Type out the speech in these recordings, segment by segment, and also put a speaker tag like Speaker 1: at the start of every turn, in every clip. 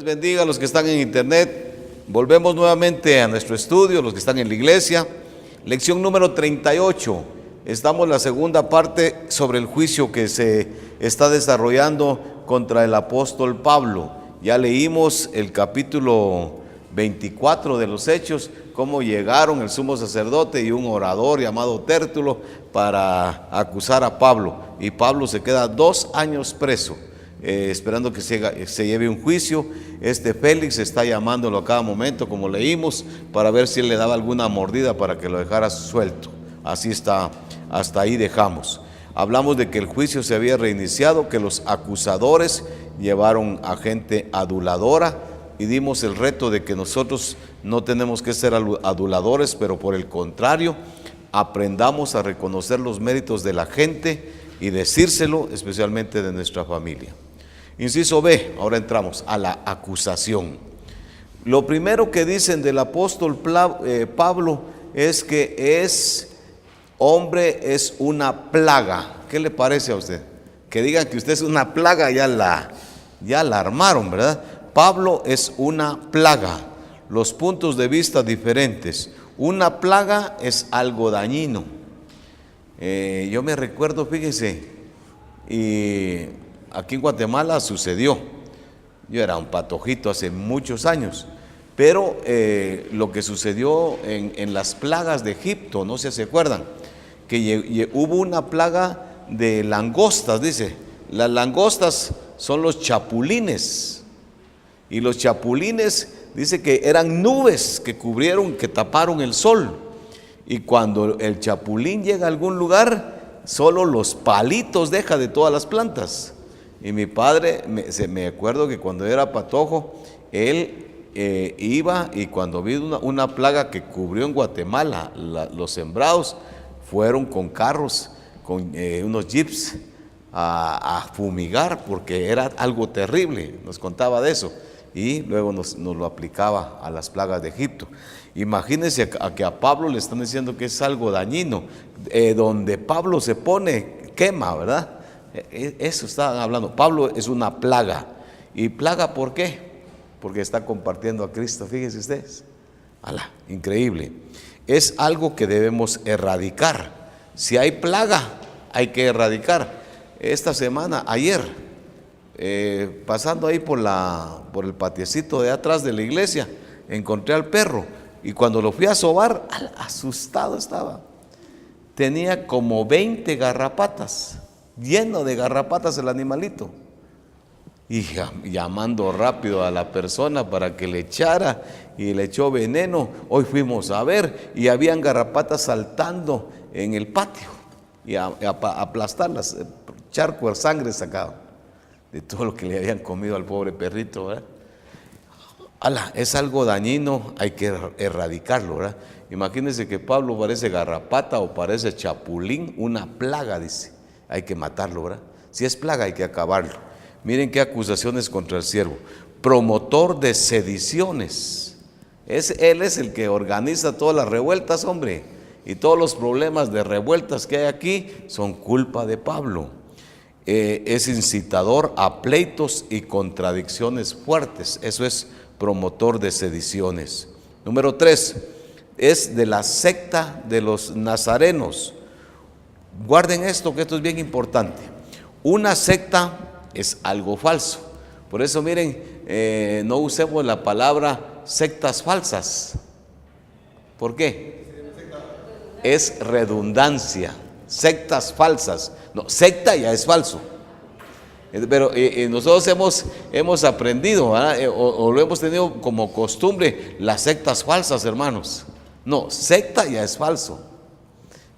Speaker 1: bendiga a los que están en internet. Volvemos nuevamente a nuestro estudio, los que están en la iglesia. Lección número 38. Estamos en la segunda parte sobre el juicio que se está desarrollando contra el apóstol Pablo. Ya leímos el capítulo 24 de los Hechos, cómo llegaron el sumo sacerdote y un orador llamado Tértulo para acusar a Pablo. Y Pablo se queda 2 años preso, esperando que se lleve un juicio. Félix está llamándolo a cada momento, como leímos, para ver si él le daba alguna mordida para que lo dejara suelto. Así está, hasta ahí dejamos. Hablamos de que el juicio se había reiniciado, que los acusadores llevaron a gente aduladora, y dimos el reto de que nosotros no tenemos que ser aduladores, pero por el contrario, aprendamos a reconocer los méritos de la gente y decírselo, especialmente de nuestra familia. Inciso B, ahora entramos a la acusación. Lo primero que dicen del apóstol Pablo es que es una plaga. ¿Qué le parece a usted? Que digan que usted es una plaga, ya la armaron, ¿verdad? Pablo es una plaga. Los puntos de vista diferentes. Una plaga es algo dañino. Yo me recuerdo, fíjese, y aquí en Guatemala sucedió. Yo era un patojito hace muchos años, pero lo que sucedió en las plagas de Egipto, no sé si se acuerdan, que hubo una plaga de langostas, dice. Las langostas son los chapulines, y los chapulines dice que eran nubes que taparon el sol, y cuando el chapulín llega a algún lugar, solo los palitos deja de todas las plantas. Y mi padre, me acuerdo que cuando era patojo, él iba, y cuando vio una plaga que cubrió en Guatemala los sembrados, fueron con carros, con unos jeeps a fumigar, porque era algo terrible. Nos contaba de eso, y luego nos lo aplicaba a las plagas de Egipto. Imagínense que a Pablo le están diciendo que es algo dañino. Donde Pablo se pone, quema, ¿verdad? Eso estaban hablando. Pablo es una plaga. ¿Y plaga por qué? Porque está compartiendo a Cristo, fíjense ustedes. ¡Hala! Increíble. Es algo que debemos erradicar. Si hay plaga, hay que erradicar. Esta semana, ayer, pasando ahí por el patiecito de atrás de la iglesia, encontré al perro, y cuando lo fui a sobar, asustado estaba. Tenía como 20 garrapatas, lleno de garrapatas el animalito, y llamando rápido a la persona para que le echara, y le echó veneno. Hoy fuimos a ver, y habían garrapatas saltando en el patio, y a aplastarlas, charco de sangre sacado de todo lo que le habían comido al pobre perrito, ¿verdad? Es algo dañino, hay que erradicarlo, ¿verdad? Imagínense que Pablo parece garrapata o parece chapulín, una plaga, dice. Hay que matarlo, ¿verdad? Si es plaga, hay que acabarlo. Miren qué acusaciones contra el siervo. Promotor de sediciones. Él es el que organiza todas las revueltas, hombre. Y todos los problemas de revueltas que hay aquí son culpa de Pablo. Es incitador a pleitos y contradicciones fuertes. Eso es promotor de sediciones. Número 3, es de la secta de los nazarenos. Guarden esto, que esto es bien importante. Una secta es algo falso. Por eso miren, no usemos la palabra sectas falsas. ¿Por qué? Es redundancia. Sectas falsas. No, secta ya es falso. Pero nosotros hemos aprendido, o lo hemos tenido como costumbre, las sectas falsas, hermanos. No, secta ya es falso.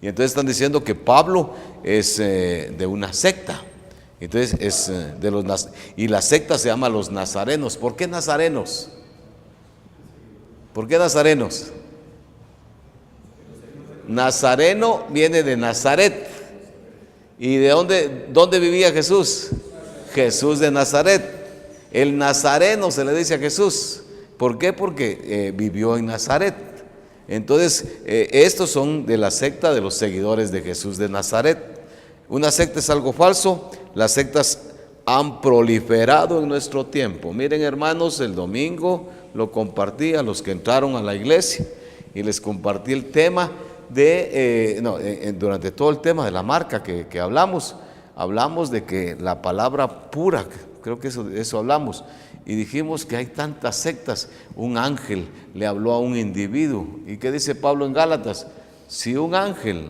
Speaker 1: Y entonces están diciendo que Pablo es de una secta. Entonces es y la secta se llama los nazarenos. ¿Por qué nazarenos? ¿Por qué nazarenos? Nazareno viene de Nazaret. ¿Y de dónde vivía Jesús? Jesús de Nazaret. El nazareno se le dice a Jesús. ¿Por qué? Porque vivió en Nazaret. Entonces, estos son de la secta de los seguidores de Jesús de Nazaret. Una secta es algo falso. Las sectas han proliferado en nuestro tiempo. Miren, hermanos, el domingo lo compartí a los que entraron a la iglesia y les compartí el tema durante todo el tema de la marca que hablamos de que la palabra pura, creo que eso hablamos, y dijimos que hay tantas sectas. Un ángel le habló a un individuo. ¿Y qué dice Pablo en Gálatas? Si un ángel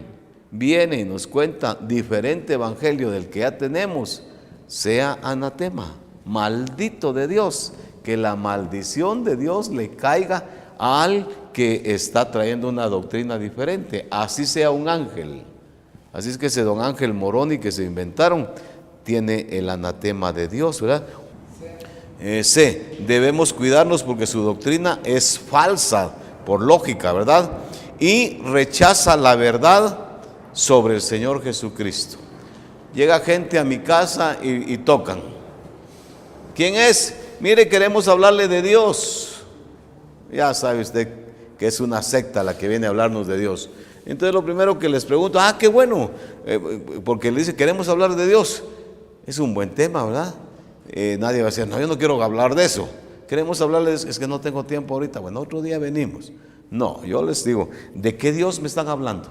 Speaker 1: viene y nos cuenta diferente evangelio del que ya tenemos, sea anatema, maldito de Dios, que la maldición de Dios le caiga al que está trayendo una doctrina diferente, así sea un ángel. Así es que ese don Ángel Moroni que se inventaron tiene el anatema de Dios, ¿verdad? Debemos cuidarnos porque su doctrina es falsa, por lógica, ¿verdad? Y rechaza la verdad sobre el Señor Jesucristo. Llega gente a mi casa y tocan. ¿Quién es? Mire, queremos hablarle de Dios. Ya sabe usted que es una secta la que viene a hablarnos de Dios. Entonces lo primero que les pregunto, qué bueno, porque le dice, queremos hablar de Dios. Es un buen tema, ¿verdad? Nadie va a decir, no, yo no quiero hablar de eso. Queremos hablarles, es que no tengo tiempo ahorita. Bueno, otro día venimos. No, yo les digo, ¿de qué Dios me están hablando?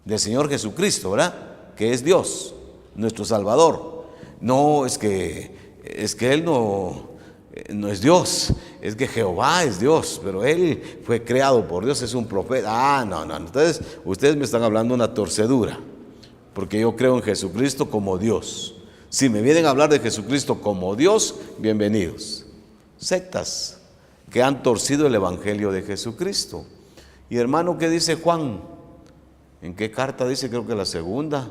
Speaker 1: Del Señor Jesucristo, ¿verdad? Que es Dios, nuestro Salvador. No, es que Él no es Dios, es que Jehová es Dios, pero Él fue creado por Dios, es un profeta. No. Entonces, ustedes me están hablando una torcedura, porque yo creo en Jesucristo como Dios. Si me vienen a hablar de Jesucristo como Dios, bienvenidos. Sectas que han torcido el evangelio de Jesucristo. Y hermano, ¿qué dice Juan? ¿En qué carta dice? Creo que la segunda.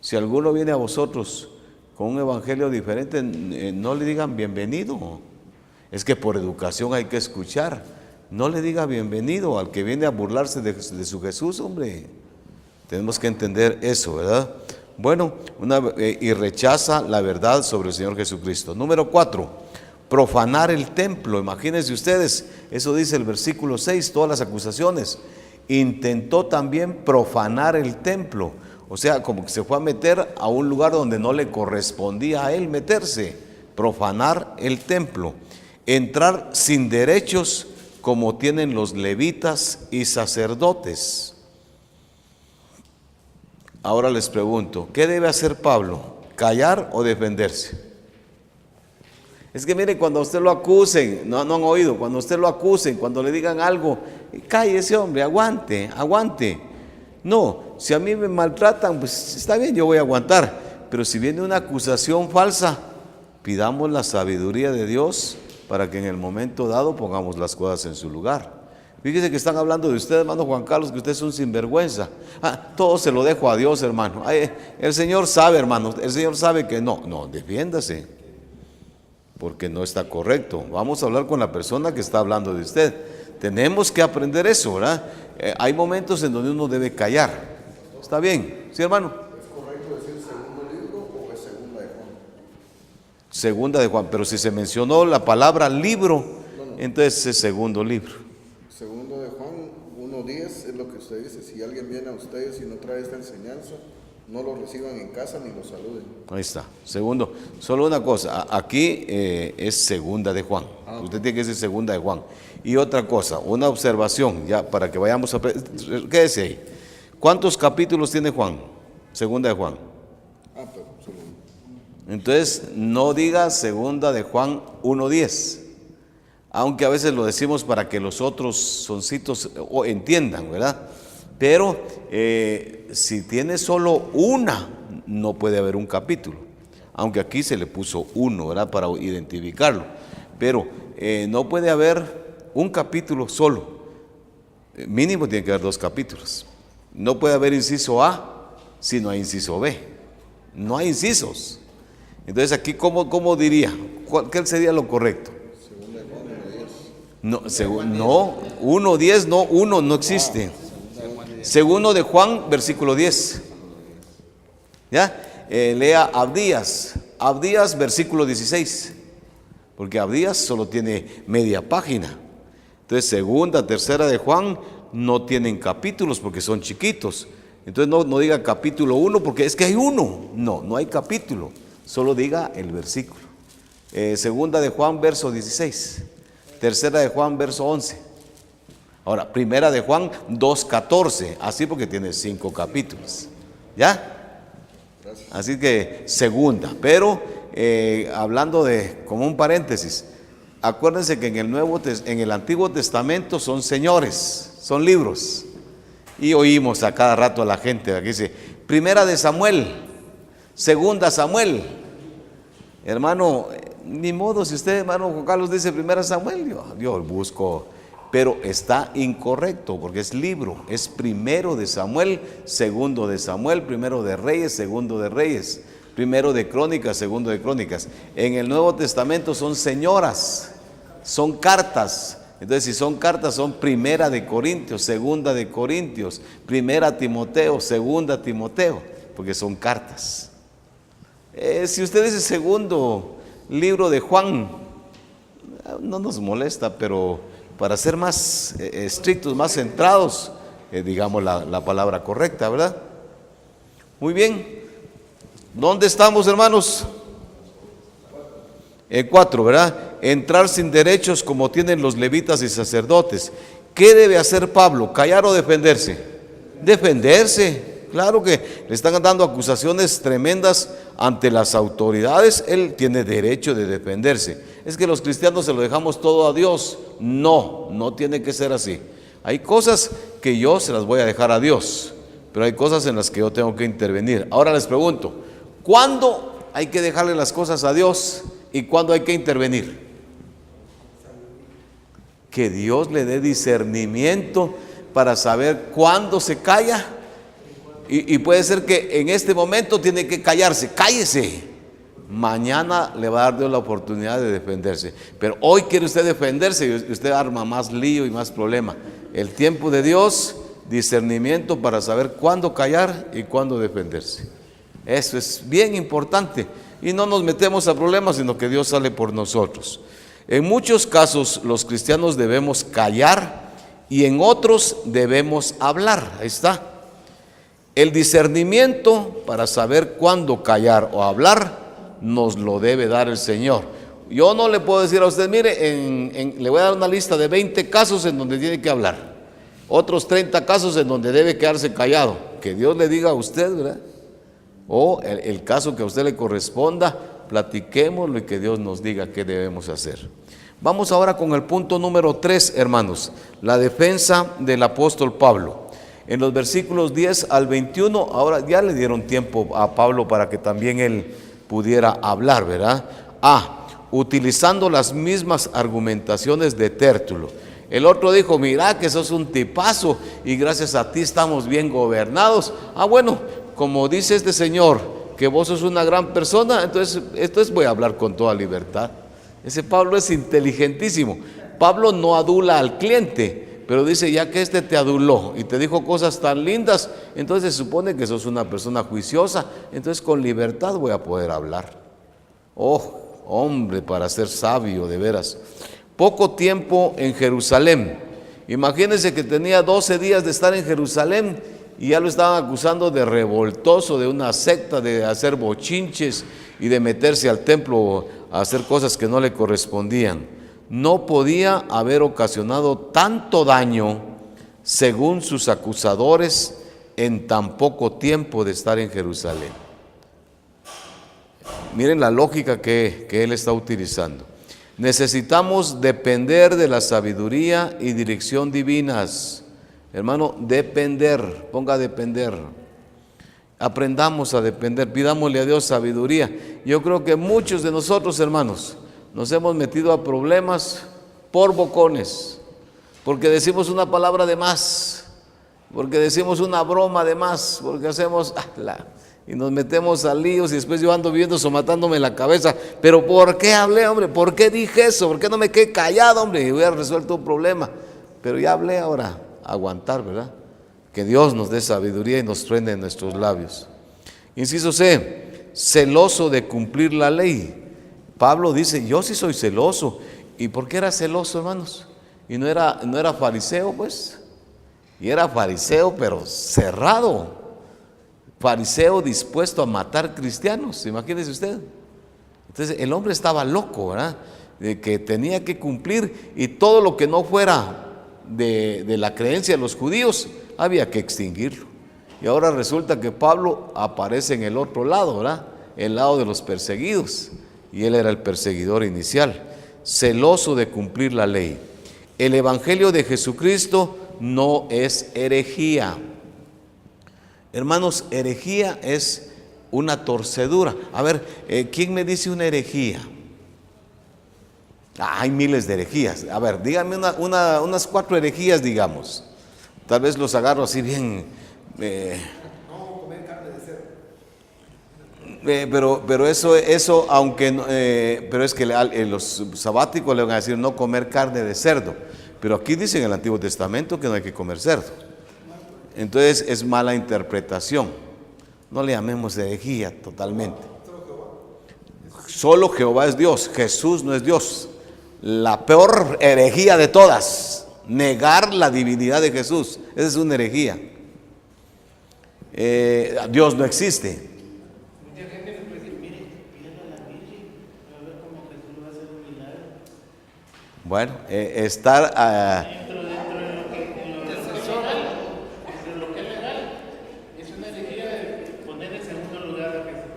Speaker 1: Si alguno viene a vosotros con un evangelio diferente, no le digan bienvenido. Es que por educación hay que escuchar. No le diga bienvenido al que viene a burlarse de su Jesús, hombre. Tenemos que entender eso, ¿verdad? Bueno, y rechaza la verdad sobre el Señor Jesucristo. Número 4, profanar el templo. Imagínense ustedes, eso dice el versículo 6, todas las acusaciones. Intentó también profanar el templo. O sea, como que se fue a meter a un lugar donde no le correspondía a él meterse. Profanar el templo. Entrar sin derechos como tienen los levitas y sacerdotes. Ahora les pregunto, ¿qué debe hacer Pablo? ¿Callar o defenderse? Es que miren, cuando a usted lo acusen, no han oído, cuando a usted lo acusen, cuando le digan algo, cállese hombre, aguante. No, si a mí me maltratan, pues está bien, yo voy a aguantar. Pero si viene una acusación falsa, pidamos la sabiduría de Dios para que en el momento dado pongamos las cosas en su lugar. Fíjese que están hablando de usted, hermano Juan Carlos, que usted es un sinvergüenza. Todo se lo dejo a Dios, hermano. El Señor sabe, hermano, el Señor sabe que no, defiéndase, porque no está correcto. Vamos a hablar con la persona que está hablando de usted. Tenemos que aprender eso, ¿verdad? Hay momentos en donde uno debe callar. ¿Está bien? ¿Sí, hermano?
Speaker 2: ¿Es correcto decir segundo libro o es segunda de Juan?
Speaker 1: Segunda de Juan, pero si se mencionó la palabra libro, entonces es segundo libro.
Speaker 2: Segundo de Juan 1:10 es lo que usted dice: si alguien viene a ustedes y no trae esta enseñanza, no lo reciban en casa ni lo saluden.
Speaker 1: Ahí está. Segundo, solo una cosa, aquí es segunda de Juan. Usted tiene que decir segunda de Juan. Y otra cosa, una observación, ya para que vayamos a... Quédese ahí. ¿Cuántos capítulos tiene Juan? Segunda de Juan.
Speaker 2: Pero segundo.
Speaker 1: Entonces, no diga segunda de Juan 1:10. Aunque a veces lo decimos para que los otros soncitos entiendan, ¿verdad? Pero si tiene solo una, no puede haber un capítulo. Aunque aquí se le puso uno, ¿verdad? Para identificarlo. Pero no puede haber un capítulo solo. Mínimo tiene que haber 2 capítulos. No puede haber inciso A si no hay inciso B. No hay incisos. Entonces aquí, ¿cómo diría? ¿Qué sería lo correcto? No, 1:10, no, 1 no existe. Segundo de Juan, versículo 10. ¿Ya? Lea Abdías, versículo 16. Porque Abdías solo tiene media página. Entonces, segunda, tercera de Juan no tienen capítulos porque son chiquitos. Entonces, no diga capítulo 1 porque es que hay uno. No hay capítulo. solo diga el versículo. Segunda de Juan, verso 16. Tercera de Juan, verso 11. Ahora, primera de Juan 2:14, así porque tiene 5 capítulos. ¿Ya? Así que segunda, pero hablando de, como un paréntesis, acuérdense que en el Antiguo Testamento son señores, son libros. Y oímos a cada rato a la gente que dice, primera de Samuel, segunda Samuel. Hermano, ni modo, si usted, hermano Juan Carlos, dice primera Samuel, yo busco, pero está incorrecto, porque es libro, es primero de Samuel, segundo de Samuel, primero de Reyes, segundo de Reyes, primero de Crónicas, segundo de Crónicas. En el Nuevo Testamento son señoras, son cartas. Entonces, si son cartas, son primera de Corintios, segunda de Corintios, primera Timoteo, segunda Timoteo, porque son cartas. Si usted dice segundo libro de Juan, no nos molesta, pero para ser más estrictos, más centrados, digamos la palabra correcta, ¿verdad? Muy bien. ¿Dónde estamos, hermanos? 4, ¿verdad? Entrar sin derechos como tienen los levitas y sacerdotes. ¿Qué debe hacer Pablo? ¿Callar o defenderse? Defenderse. Claro que le están dando acusaciones tremendas ante las autoridades. Él tiene derecho de defenderse. Es que los cristianos se lo dejamos todo a Dios. No, no tiene que ser así. Hay cosas que yo se las voy a dejar a Dios, pero hay cosas en las que yo tengo que intervenir. Ahora les pregunto, ¿cuándo hay que dejarle las cosas a Dios y cuándo hay que intervenir? Que Dios le dé discernimiento para saber cuándo se calla. Y puede ser que en este momento tiene que callarse. Cállese. Mañana le va a dar Dios la oportunidad de defenderse. Pero hoy quiere usted defenderse y usted arma más lío y más problema. El tiempo de Dios, discernimiento para saber cuándo callar y cuándo defenderse. Eso es bien importante. Y no nos metemos a problemas, sino que Dios sale por nosotros. En muchos casos los cristianos debemos callar y en otros debemos hablar. Ahí está. El discernimiento para saber cuándo callar o hablar nos lo debe dar el Señor. Yo no le puedo decir a usted, mire, le voy a dar una lista de 20 casos en donde tiene que hablar, otros 30 casos en donde debe quedarse callado. Que Dios le diga a usted, ¿verdad? O el caso que a usted le corresponda, platiquémoslo y que Dios nos diga qué debemos hacer. Vamos ahora con el punto número 3, hermanos, la defensa del apóstol Pablo. En los versículos 10 al 21, ahora ya le dieron tiempo a Pablo para que también él pudiera hablar, ¿verdad? Utilizando las mismas argumentaciones de Tértulo. El otro dijo, mira que sos un tipazo y gracias a ti estamos bien gobernados. Bueno, como dice este señor, que vos sos una gran persona, entonces voy a hablar con toda libertad. Ese Pablo es inteligentísimo. Pablo no adula al cliente, pero dice, ya que este te aduló y te dijo cosas tan lindas, entonces se supone que sos una persona juiciosa, entonces con libertad voy a poder hablar. Oh, hombre, para ser sabio, de veras. Poco tiempo en Jerusalén. Imagínense que tenía 12 días de estar en Jerusalén y ya lo estaban acusando de revoltoso, de una secta, de hacer bochinches y de meterse al templo a hacer cosas que no le correspondían. No podía haber ocasionado tanto daño, según sus acusadores, en tan poco tiempo de estar en Jerusalén. Miren la lógica que él está utilizando. Necesitamos depender de la sabiduría y dirección divinas. Hermano, depender, ponga depender. Aprendamos a depender, pidámosle a Dios sabiduría. Yo creo que muchos de nosotros, hermanos, nos hemos metido a problemas por bocones, porque decimos una palabra de más, porque decimos una broma de más, porque hacemos y nos metemos a líos y después yo ando viendo eso, matándome la cabeza. Pero ¿por qué hablé, hombre? ¿Por qué dije eso? ¿Por qué no me quedé callado, hombre? Y hubiera resuelto un problema. Pero ya hablé, ahora aguantar, ¿verdad? Que Dios nos dé sabiduría y nos truene en nuestros labios. Inciso C, celoso de cumplir la ley. Pablo dice, yo sí soy celoso. ¿Y por qué era celoso, hermanos? Y no era fariseo, pues. Y era fariseo, pero cerrado. Fariseo dispuesto a matar cristianos, imagínese usted. Entonces el hombre estaba loco, ¿verdad? De que tenía que cumplir, y todo lo que no fuera de la creencia de los judíos había que extinguirlo. Y ahora resulta que Pablo aparece en el otro lado, ¿verdad? El lado de los perseguidos, y él era el perseguidor inicial, celoso de cumplir la ley. El evangelio de Jesucristo no es herejía. Hermanos, herejía es una torcedura. A ver, ¿quién me dice una herejía? Hay miles de herejías. A ver, díganme unas 4 herejías, digamos. Tal vez los agarro así bien.
Speaker 2: No comer carne de cerdo.
Speaker 1: Pero eso aunque pero es que los sabáticos le van a decir no comer carne de cerdo. Pero aquí dice en el Antiguo Testamento que no hay que comer cerdo. Entonces es mala interpretación. No le llamemos herejía totalmente. Solo Jehová es Dios, Jesús no es Dios. La peor herejía de todas, negar la divinidad de Jesús. Esa es una herejía. Dios no existe.
Speaker 3: Mucha gente me puede decir, mire, pídale a la Virgen, a ver cómo Jesús va a hacer un milagro.
Speaker 1: Bueno, estar
Speaker 3: Dentro de lo que es legal, es una herejía de poner en segundo lugar a Jesús.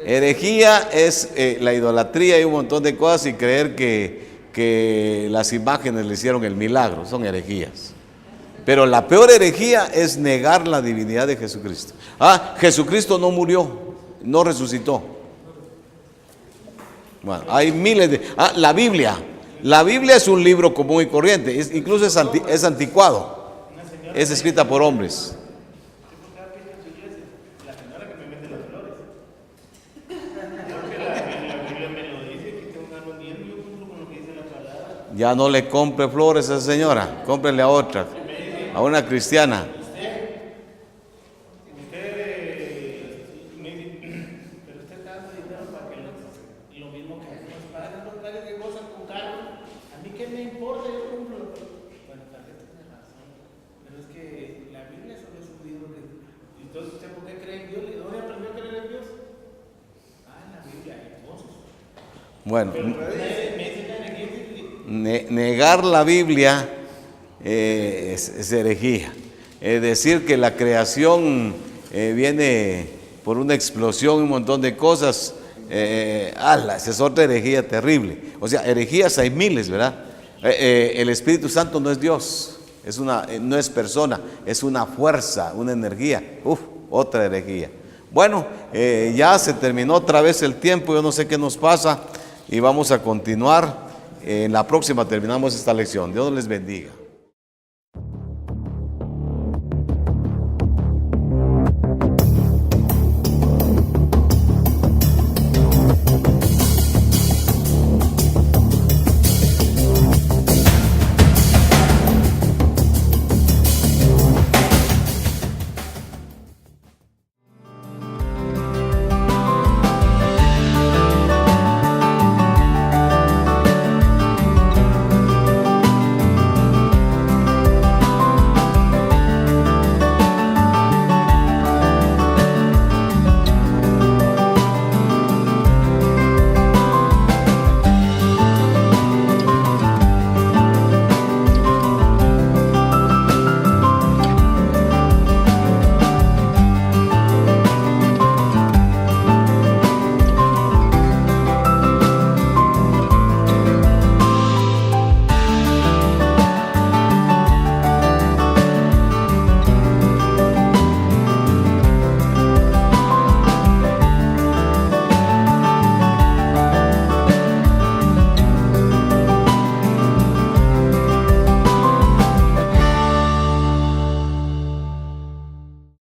Speaker 1: herejía es la idolatría y un montón de cosas, y creer que las imágenes le hicieron el milagro. Son herejías. Pero la peor herejía es negar la divinidad de Jesucristo. Jesucristo no murió, no resucitó. Bueno, hay miles de... la Biblia. La Biblia es un libro común y corriente, incluso es anticuado. Es escrita por hombres.
Speaker 3: La señora que me vende las flores. Porque la Biblia me lo dice, que tengo que dar bien, yo cumplo con lo que dice la palabra.
Speaker 1: Ya no le compre flores a esa señora, cómprele a otra, a una cristiana.
Speaker 3: Me dice, pero usted está dando dinero para que lo mismo que nos pagan los planes que gozan con carro. A mí qué me importa, yo cumplo. Bueno, tal vez tiene razón, pero es que la Biblia solo es un libro que... Entonces, ¿usted por qué cree en Dios? ¿De dónde aprendió a creer en Dios? En la Biblia, entonces.
Speaker 1: Bueno,
Speaker 3: Pero me dice la herejía.
Speaker 1: negar la Biblia es herejía. Decir que la creación viene por una explosión y un montón de cosas, esa es otra herejía terrible. O sea, herejías hay miles, ¿verdad? El Espíritu Santo no es Dios, no es persona, es una fuerza, una energía. Otra herejía. Bueno, ya se terminó otra vez el tiempo, yo no sé qué nos pasa, y vamos a continuar. En la próxima terminamos esta lección. Dios les bendiga.